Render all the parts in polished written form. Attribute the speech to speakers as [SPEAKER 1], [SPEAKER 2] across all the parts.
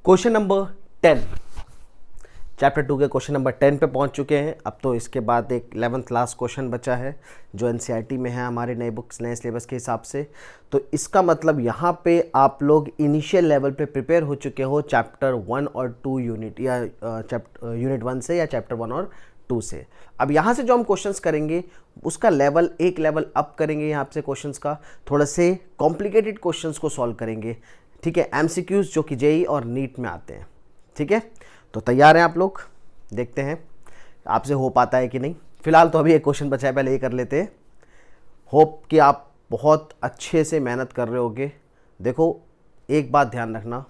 [SPEAKER 1] Question number 10, chapter 2 के question number 10 पे पहुंच चुके हैं। अब तो इसके बाद एक 11th लास्ट क्वेश्चन बचा है जो एनसीईआरटी में है हमारे नए बुक्स नए सिलेबस के हिसाब से। तो इसका मतलब यहाँ पे आप लोग इनिशियल लेवल पे प्रिपेयर हो चुके हो चैप्टर 1 और 2 यूनिट या यूनिट 1 से या चैप्टर 1 और 2 से। अब यहाँ से जो हम क्वेश्चंस करेंगे उसका लेवल एक लेवल अप करेंगे। यहाँ से क्वेश्चंस का थोड़ा से कॉम्प्लिकेटेड क्वेश्चंस को सॉल्व करेंगे, ठीक है, एमसीक्यूज जो कि जेईई और नीट में आते हैं, ठीक है। तो तैयार हैं आप लोग? देखते हैं आपसे हो पाता है कि नहीं। फिलहाल तो अभी एक क्वेश्चन बचा है, पहले ये कर लेते हैं। होप कि आप बहुत अच्छे से मेहनत कर रहे होगे। देखो एक बात ध्यान रखना,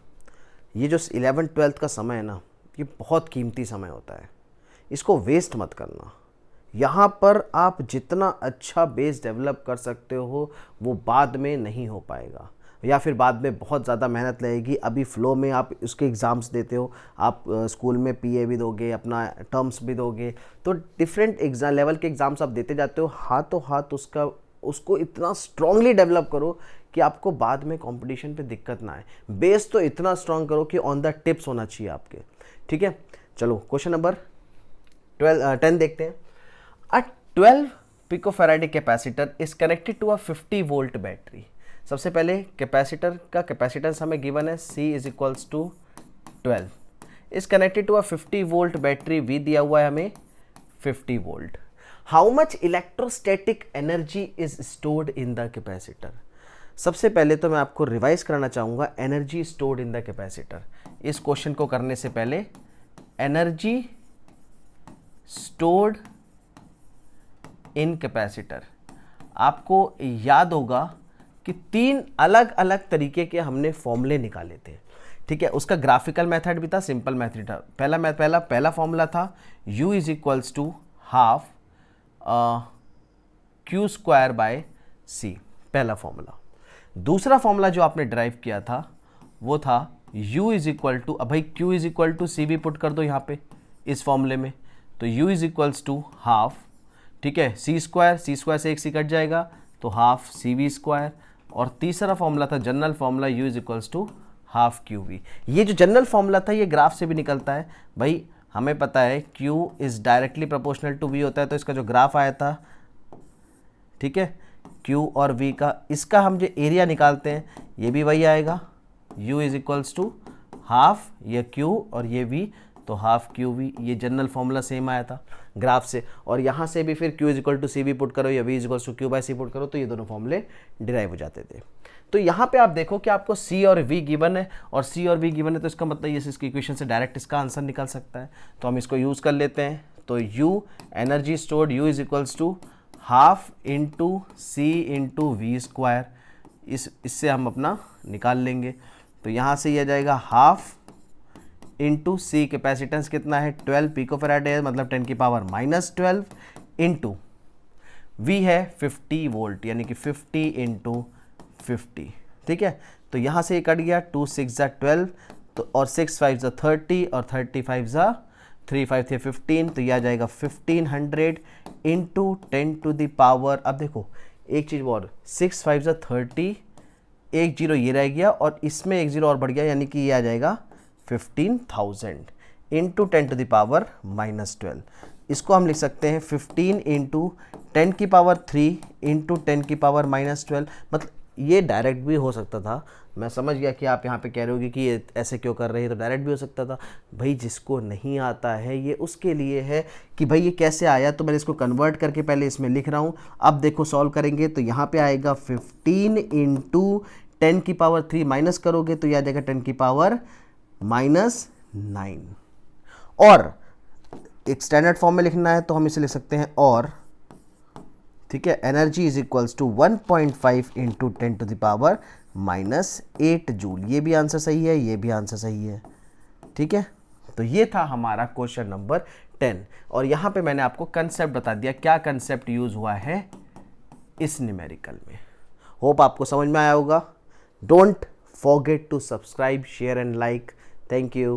[SPEAKER 1] ये जो 11th-12th का समय है ना, ये बहुत कीमती समय होता है, इसको वेस्ट मत करना। यहाँ पर आप जितना अच्छा बेस डेवलप कर सकते हो वो बाद में नहीं हो पाएगा, या फिर बाद में बहुत ज़्यादा मेहनत लगेगी। अभी फ्लो में आप उसके एग्ज़ाम्स देते हो, आप स्कूल में पीए भी दोगे, अपना टर्म्स भी दोगे, तो डिफरेंट एग्ज़ाम लेवल के एग्ज़ाम्स आप देते जाते हो। हाथों हाथ उसको इतना स्ट्रांगली डेवलप करो कि आपको बाद में कंपटीशन पे दिक्कत ना आए। बेस तो इतना स्ट्रांग करो कि ऑन द टिप्स होना चाहिए आपके, ठीक है। चलो क्वेश्चन नंबर 10 देखते हैं। A 12 picofarad capacitor is connected to a 50 volt battery. सबसे पहले कैपेसिटर का कैपेसिटेंस हमें गिवन है, C is equals to 12 is connected to a 50 volt battery. V दिया हुआ है हमें 50 volt. How much electrostatic energy is stored in the capacitor. सबसे पहले तो मैं आपको रिवाइज कराना चाहूंगा energy stored in the capacitor. इस क्वेश्चन को करने से पहले एनर्जी स्टोर्ड इन कैपेसिटर, आपको याद होगा कि 3 अलग अलग तरीके के हमने फॉर्मूले निकाले थे, ठीक है। उसका ग्राफिकल मेथड भी था, सिंपल मेथड था। पहला फॉर्मूला था U is equals to half Q square by C, पहला फॉर्मूला। दूसरा फॉर्मूला जो आपने ड्राइव किया था वो था U इज इक्वल टू, अब भाई Q is equal to C भी पुट कर दो यहाँ पे इस फॉर्मूले में, तो U is equals to half, ठीक है, C स्क्वायर से एक C कट जाएगा तो हाफ CV स्क्वायर। और तीसरा फॉर्मूला था general formula U is equals to half QV। ये जो जनरल फॉर्मूला था ये ग्राफ से भी निकलता है भाई, हमें पता है Q is directly proportional to V होता है, तो इसका जो ग्राफ आया था, ठीक है, Q और V का, इसका हम जो एरिया निकालते हैं ये भी वही आएगा, U is equals to half ये Q और ये V, तो हाफ QV। ये जनरल फॉर्मूला सेम आया था ग्राफ से। और यहाँ से भी फिर Q is equal to CV put करो या V is equal to Q by C put करो, तो ये दोनों फॉर्मूले डिराइव हो जाते थे। तो यहाँ पे आप देखो कि आपको C और V गिवन है, और C और V गिवन है, तो इसका मतलब ये इसकी इक्वेशन से डायरेक्ट इसका आंसर निकल सकता है। तो हम इसको यूज़ कर लेते हैं। तो U energy stored U is equals to half into C into V square, इससे हम अपना निकाल लेंगे। तो यहाँ से यह जाएगा हाफ इंटू C, कैपेसिटेंस कितना है 12 पिकोफैराड है, मतलब 10 की पावर -12 इंटू V है 50 वोल्ट, यानी कि 50 इंटू 50, ठीक है। तो यहाँ से ये कट गया, 2 6 12, तो और 6 5 30 और 35 3 5 थे 15, तो यह आ जाएगा 1500 इंटू 10 टू द पावर। अब देखो एक चीज़ और, 6 5 30, एक जीरो ये रह गया और इसमें एक जीरो और बढ़ गया, यानी कि ये आ जाएगा 15,000 इंटू 10 टू द पावर -12। इसको हम लिख सकते हैं 15 इंटू 10 की पावर 3 इंटू 10 की पावर -12। मतलब ये डायरेक्ट भी हो सकता था, मैं समझ गया कि आप यहाँ पे कह रहे होगे कि ये ऐसे क्यों कर रहे हैं, तो डायरेक्ट भी हो सकता था। भाई जिसको नहीं आता है ये उसके लिए है कि भाई ये कैसे आया, तो मैंने इसको कन्वर्ट करके पहले इसमें लिख रहा हूँ। अब देखो सॉल्व करेंगे तो यहाँ पे आएगा 15 इंटू 10 की पावर 3 माइनस करोगे तो यह आ जाएगा 10 की पावर -9। और एक स्टैंडर्ड फॉर्म में लिखना है तो हम इसे लिख सकते हैं और, ठीक है, energy is equals to 1.5 into 10 to the power -8 joule. ये भी आंसर सही है, ये भी आंसर सही है, ठीक है। तो ये था हमारा क्वेश्चन नंबर 10, और यहाँ पे मैंने आपको कंसेप्ट बता दिया, क्या कंसेप्ट यूज हुआ है इस न्यूमेरिकल में। होप आपको समझ में आया होगा। Don't forget to subscribe, share and like. Thank you.